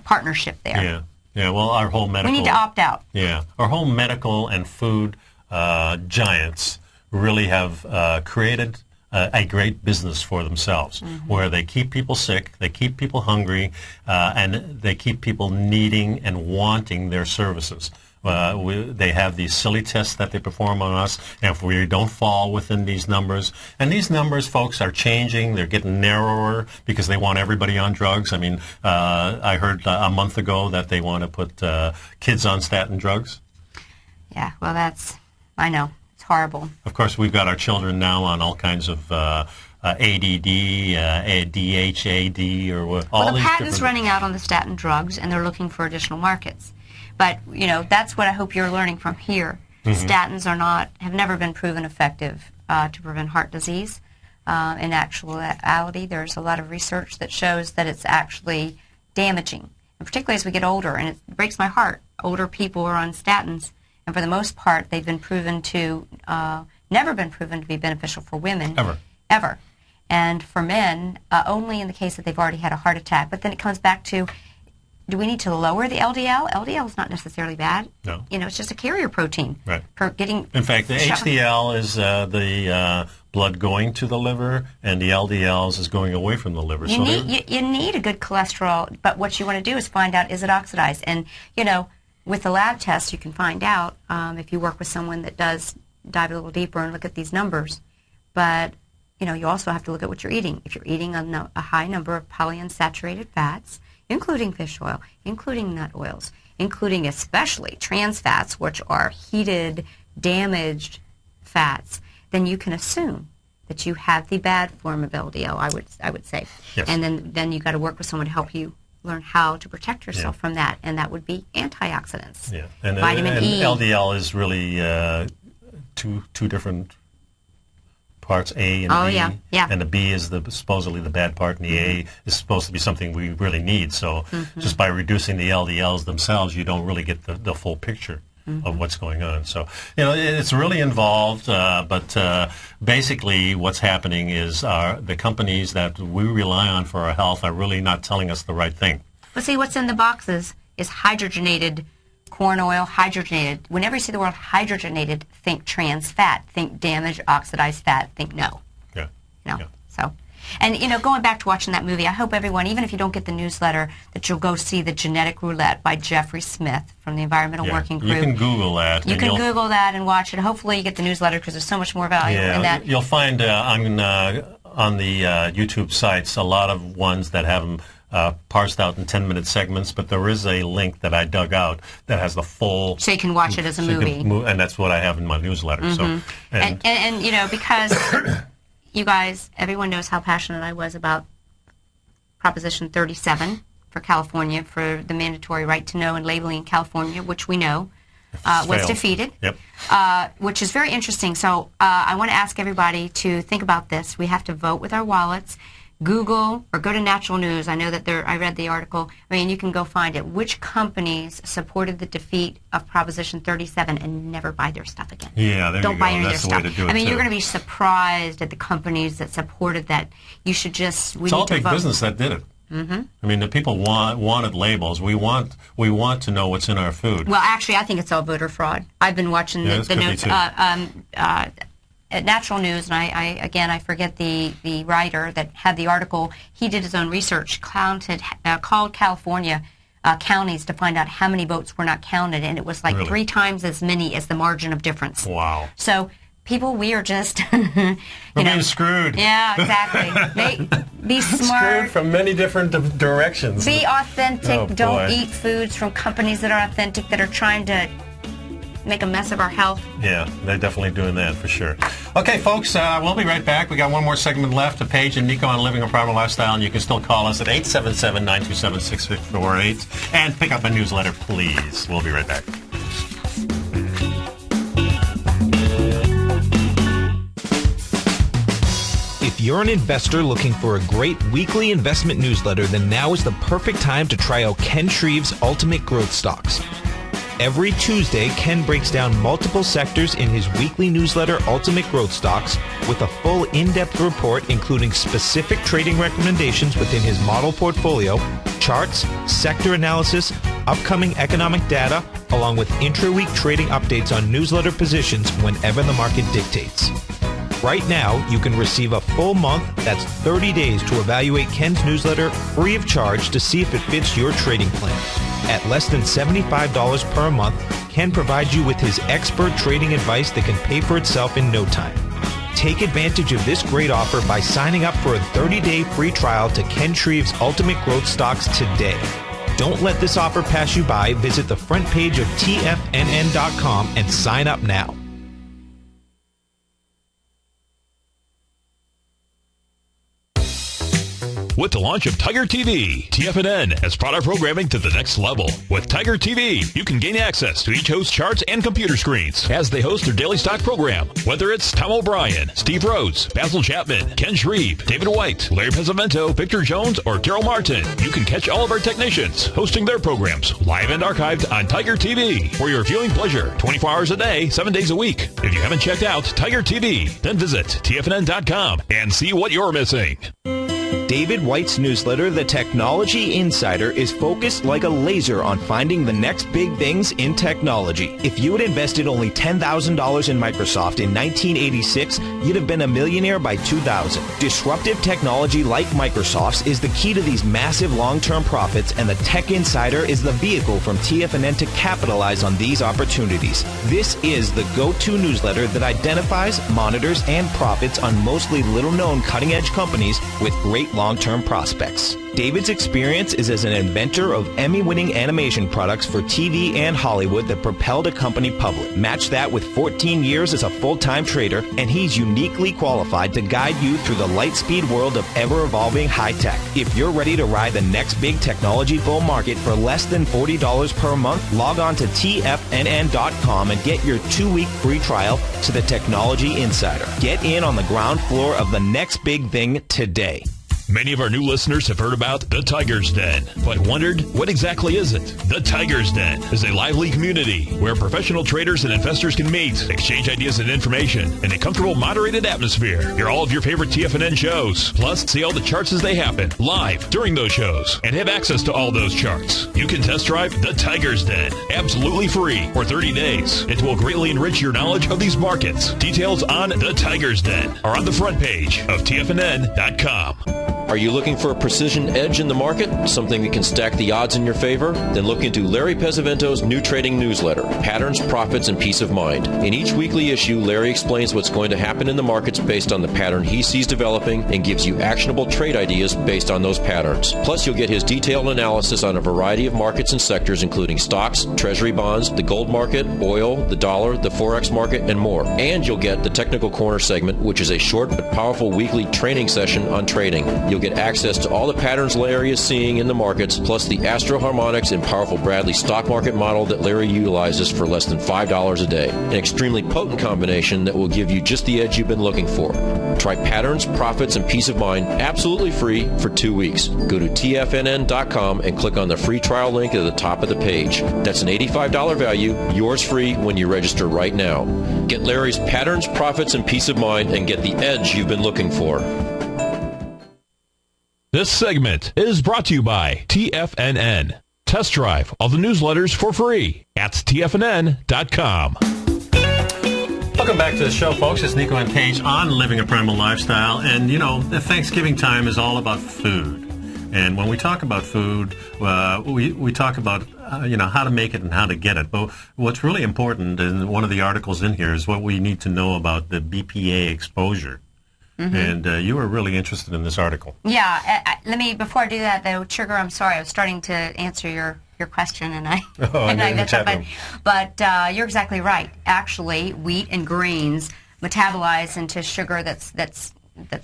partnership there. Yeah. Yeah, well, our whole medical... We need to opt out. Yeah. Our whole medical and food giants really have created a great business for themselves, where they keep people sick, they keep people hungry, and they keep people needing and wanting their services. They have these silly tests that they perform on us, and if we don't fall within these numbers, and these numbers, folks, are changing. They're getting narrower because they want everybody on drugs. I mean, I heard a month ago that they want to put kids on statin drugs. Yeah, well, I know. It's horrible. Of course, we've got our children now on all kinds of ADD, DHAD, or all these the patent's running out on the statin drugs, and they're looking for additional markets. But, that's what I hope you're learning from here. Statins have never been proven effective to prevent heart disease. In actuality, there's a lot of research that shows that it's actually damaging, and particularly as we get older. And it breaks my heart. Older people are on statins, and for the most part, they've been proven to never been proven to be beneficial for women ever. And for men, only in the case that they've already had a heart attack. But then it comes back to, do we need to lower the LDL? LDL is not necessarily bad. No. It's just a carrier protein. Right. In fact, the HDL is the blood going to the liver, and the LDLs is going away from the liver. You need a good cholesterol, but what you want to do is find out, is it oxidized? And, with the lab tests, you can find out if you work with someone that does dive a little deeper and look at these numbers. But, you also have to look at what you're eating. If you're eating a high number of polyunsaturated fats, including fish oil, including nut oils, including especially trans fats, which are heated, damaged fats, then you can assume that you have the bad form of LDL, I would say. Yes. And then you've got to work with someone to help you learn how to protect yourself from that, and that would be antioxidants. Yeah. And Vitamin E. LDL is really two different parts, A and B. Yeah. And the B is supposedly the bad part, and the A is supposed to be something we really need. So just by reducing the LDLs themselves, you don't really get the full picture of what's going on. So, it's really involved, but basically what's happening is the companies that we rely on for our health are really not telling us the right thing. But see, what's in the boxes is hydrogenated corn oil, hydrogenated. Whenever you see the word hydrogenated, think trans fat, think damaged, oxidized fat, think no. Yeah. So, and, going back to watching that movie, I hope everyone, even if you don't get the newsletter, that you'll go see The Genetic Roulette by Jeffrey Smith from the Environmental Working Group. You can Google that. You can Google that and watch it. Hopefully you get the newsletter because there's so much more value in that. You'll find on the YouTube sites a lot of ones that have them parsed out in 10-minute segments, but there is a link that I dug out that has the full... So you can watch it as a movie. And that's what I have in my newsletter. So, and because you guys, everyone knows how passionate I was about Proposition 37 for California, for the mandatory right to know and labeling in California, which we know was defeated, which is very interesting. So I want to ask everybody to think about this. We have to vote with our wallets. Google or go to Natural News. I know that I read the article. I mean, you can go find it. Which companies supported the defeat of Proposition 37 and never buy their stuff again? Yeah, there Don't you go. buy any of their That's the stuff. way to do it, I mean, too. you're going to be surprised at the companies that supported that. You should just. It's all big business that did it. I mean, the people wanted labels. We want to know what's in our food. Well, actually, I think it's all voter fraud. I've been watching the notes. At Natural News, and I forget the writer that had the article. He did his own research, called California counties to find out how many votes were not counted, and it was like 3 times as many as the margin of difference. Wow. So people, we are just we're being screwed. Yeah, exactly. Be smart. Screwed from many different directions. Be authentic. Oh, Don't eat foods from companies that are authentic, that are trying to make a mess of our health. Yeah, they're definitely doing that for sure. Okay, folks, we'll be right back. We got one more segment left to Paige and Nico on Living a Primal Lifestyle, and you can still call us at 877-927-6648 and pick up a newsletter, please. We'll be right back. If you're an investor looking for a great weekly investment newsletter, then now is the perfect time to try out Ken Shreve's Ultimate Growth Stocks. Every Tuesday, Ken breaks down multiple sectors in his weekly newsletter, Ultimate Growth Stocks, with a full in-depth report including specific trading recommendations within his model portfolio, charts, sector analysis, upcoming economic data, along with intra-week trading updates on newsletter positions whenever the market dictates. Right now, you can receive a full month, that's 30 days, to evaluate Ken's newsletter free of charge to see if it fits your trading plan. At less than $75 per month, Ken provides you with his expert trading advice that can pay for itself in no time. Take advantage of this great offer by signing up for a 30-day free trial to Ken Shreve's Ultimate Growth Stocks today. Don't let this offer pass you by. Visit the front page of TFNN.com and sign up now. with the launch of Tiger TV. TFNN has brought our programming to the next level. With Tiger TV, you can gain access to each host's charts and computer screens as they host their daily stock program. Whether it's Tom O'Brien, Steve Rhodes, Basil Chapman, Ken Shreve, David White, Larry Pesavento, Victor Jones, or Daryl Martin, you can catch all of our technicians hosting their programs live and archived on Tiger TV for your viewing pleasure 24 hours a day, 7 days a week. If you haven't checked out Tiger TV, then visit TFNN.com and see what you're missing. David White's newsletter, The Technology Insider, is focused like a laser on finding the next big things in technology. If you had invested only $10,000 in Microsoft in 1986, you'd have been a millionaire by 2000. Disruptive technology like Microsoft's is the key to these massive long-term profits, and the Tech Insider is the vehicle from TFNN to capitalize on these opportunities. This is the go-to newsletter that identifies, monitors, and profits on mostly little-known cutting-edge companies with great long-term prospects. David's experience is as an inventor of Emmy-winning animation products for TV and Hollywood that propelled a company public. Match that with 14 years as a full-time trader, and he's uniquely qualified to guide you through the light-speed world of ever-evolving high-tech. If you're ready to ride the next big technology bull market for less than $40 per month, log on to TFNN.com and get your 2-week free trial to the Technology Insider. Get in on the ground floor of the next big thing today. Many of our new listeners have heard about the Tiger's Den, but wondered, what exactly is it? The Tiger's Den is a lively community where professional traders and investors can meet, exchange ideas and information in a comfortable, moderated atmosphere. Hear all of your favorite TFNN shows, plus see all the charts as they happen, live during those shows, and have access to all those charts. You can test drive the Tiger's Den, absolutely free, for 30 days. It will greatly enrich your knowledge of these markets. Details on the Tiger's Den are on the front page of TFNN.com. Are you looking for a precision edge in the market? Something that can stack the odds in your favor? Then look into Larry Pesavento's new trading newsletter, Patterns, Profits, and Peace of Mind. In each weekly issue, Larry explains what's going to happen in the markets based on the pattern he sees developing and gives you actionable trade ideas based on those patterns. Plus, you'll get his detailed analysis on a variety of markets and sectors, including stocks, treasury bonds, the gold market, oil, the dollar, the forex market, and more. And you'll get the Technical Corner segment, which is a short but powerful weekly training session on trading. You'll get access to all the patterns Larry is seeing in the markets, plus the Astro Harmonics and powerful Bradley stock market model that Larry utilizes for less than $5 a day. An extremely potent combination that will give you just the edge you've been looking for. Try Patterns, Profits, and Peace of Mind absolutely free for 2 weeks. Go to TFNN.com and click on the free trial link at the top of the page. That's an $85 value, yours free when you register right now. Get Larry's Patterns, Profits, and Peace of Mind and get the edge you've been looking for. This segment is brought to you by TFNN. Test drive all the newsletters for free at TFNN.com. Welcome back to the show, folks. It's Nico and Paige on Living a Primal Lifestyle. And, you know, the Thanksgiving time is all about food. And when we talk about food, we talk about, how to make it and how to get it. But what's really important, and one of the articles in here, is what we need to know about the BPA exposure. Mm-hmm. And you were really interested in this article. Yeah. Before I do that, though, Sugar, I'm sorry. I was starting to answer your question, and I messed up. But you're exactly right. Actually, wheat and grains metabolize into sugar that's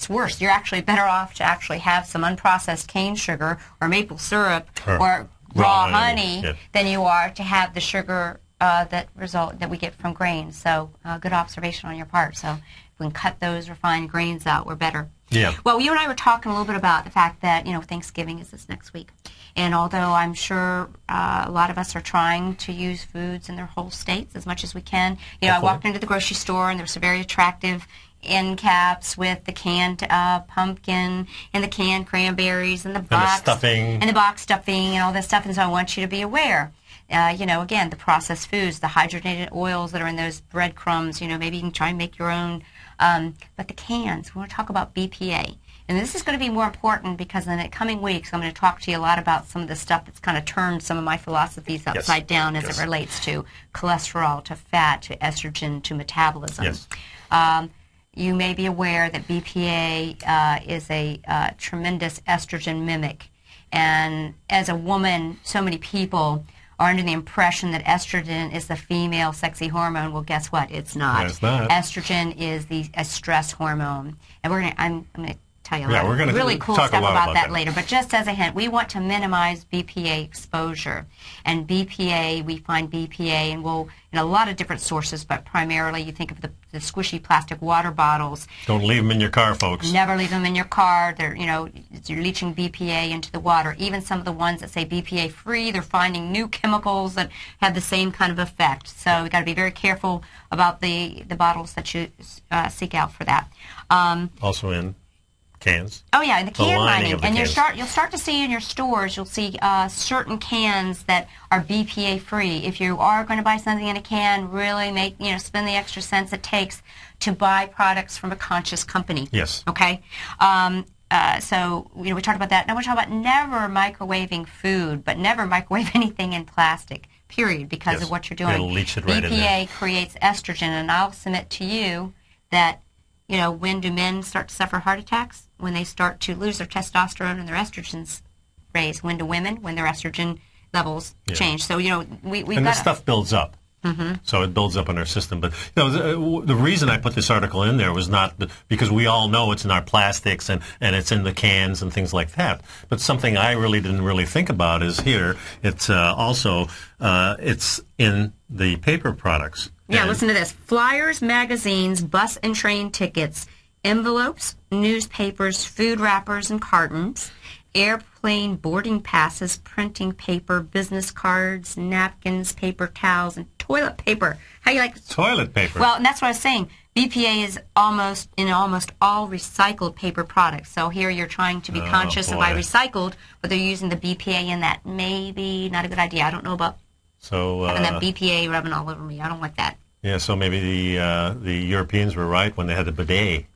worse. You're actually better off to actually have some unprocessed cane sugar or maple syrup or raw honey than you are to have the sugar that we get from grains. So good observation on your part. So if we can cut those refined grains out, we're better. Yeah. Well, you and I were talking a little bit about the fact that, Thanksgiving is this next week. And although I'm sure a lot of us are trying to use foods in their whole states as much as we can, I walked into the grocery store and there was some very attractive end caps with the canned pumpkin and the canned cranberries and the box stuffing and all this stuff. And so I want you to be aware. Again, the processed foods, the hydrogenated oils that are in those breadcrumbs, maybe you can try and make your own. But the cans, we want to talk about BPA. And this is going to be more important because in the coming weeks, I'm going to talk to you a lot about some of the stuff that's kind of turned some of my philosophies upside down as it relates to cholesterol, to fat, to estrogen, to metabolism. Yes. You may be aware that BPA is a tremendous estrogen mimic. And as a woman, so many people are under the impression that estrogen is the female sexy hormone. Well, guess what? It's not. No, it's not. Estrogen is a stress hormone. And I'm going to tell you a Yeah, lot we're gonna of really cool talk a stuff lot about about that that. later. But just as a hint, we want to minimize BPA exposure. And BPA, we find BPA in a lot of different sources, but primarily you think of the squishy plastic water bottles. Don't leave them in your car, folks. Never leave them in your car. You're leaching BPA into the water. Even some of the ones that say BPA free, they're finding new chemicals that have the same kind of effect. So we've got to be very careful about the bottles that you seek out for that. Also in cans. Oh yeah, the can lining lining, of the and cans. you'll start to see in your stores. You'll see certain cans that are BPA free. If you are going to buy something in a can, really spend the extra cents it takes to buy products from a conscious company. Yes. Okay. So we talked about that. Now we're talking about never microwaving food, but never microwave anything in plastic. Period, because Yes. of what you're doing. It'll leach it right in there. BPA creates estrogen, and I'll submit to you that. When do men start to suffer heart attacks? When they start to lose their testosterone and their estrogens raise. When do women? When their estrogen levels change. So, we've And got this stuff builds up. Mm-hmm. So it builds up in our system. But the reason I put this article in there was not because we all know it's in our plastics and it's in the cans and things like that. But something I really didn't think about is here. It's also it's in the paper products. Yeah, And listen to this. Flyers, magazines, bus and train tickets, envelopes, newspapers, food wrappers and cartons, airplane boarding passes, printing paper, business cards, napkins, paper towels, and toilet paper. How you like toilet paper? Well, and that's what I was saying. BPA is almost all recycled paper products. So here you're trying to be conscious of boy. I recycled, but they're using the BPA in that. Maybe not a good idea. I don't know about having that BPA rubbing all over me. I don't like that. Yeah, so maybe the Europeans were right when they had the bidet.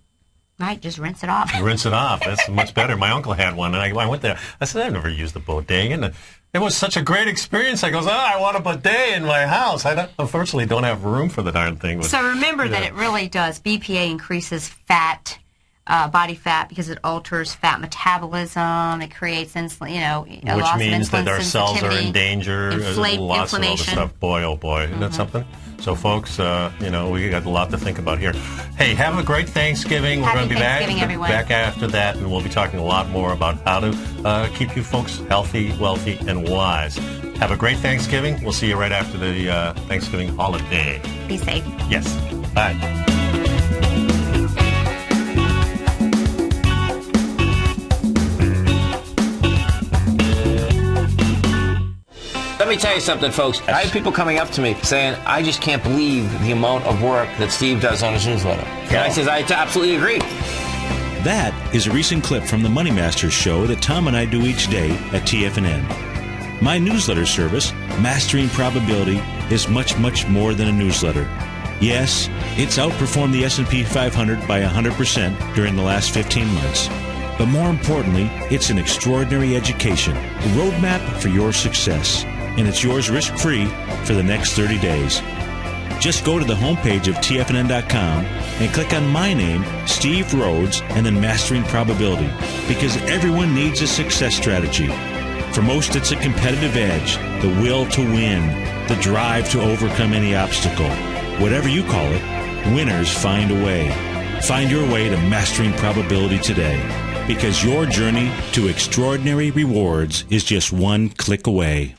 Right, just rinse it off. Rinse it off. That's much better. My uncle had one, and I went there. I said, I've never used a bidet, and it was such a great experience. I goes, I want a bidet in my house. Unfortunately, don't have room for the darn thing. So remember that it really does. BPA increases fat, body fat, because it alters fat metabolism. It creates insulin, which means that our cells are in danger. Lots of other inflammation. stuff. Boy, oh boy, isn't that something? So, folks, we got a lot to think about here. Hey, have a great Thanksgiving. Happy We're going to be Thanksgiving, everyone. back after that, and we'll be talking a lot more about how to keep you folks healthy, wealthy, and wise. Have a great Thanksgiving. We'll see you right after the Thanksgiving holiday. Be safe. Yes. Bye. Let me tell you something, folks. I have people coming up to me saying, I just can't believe the amount of work that Steve does on his newsletter. And I says, I absolutely agree. That is a recent clip from the Money Masters show that Tom and I do each day at TFNN. My newsletter service, Mastering Probability, is much, much more than a newsletter. Yes, it's outperformed the S&P 500 by 100% during the last 15 months. But more importantly, it's an extraordinary education, a roadmap for your success. And it's yours risk-free for the next 30 days. Just go to the homepage of TFNN.com and click on my name, Steve Rhodes, and then Mastering Probability, because everyone needs a success strategy. For most, it's a competitive edge, the will to win, the drive to overcome any obstacle. Whatever you call it, winners find a way. Find your way to Mastering Probability today, because your journey to extraordinary rewards is just one click away.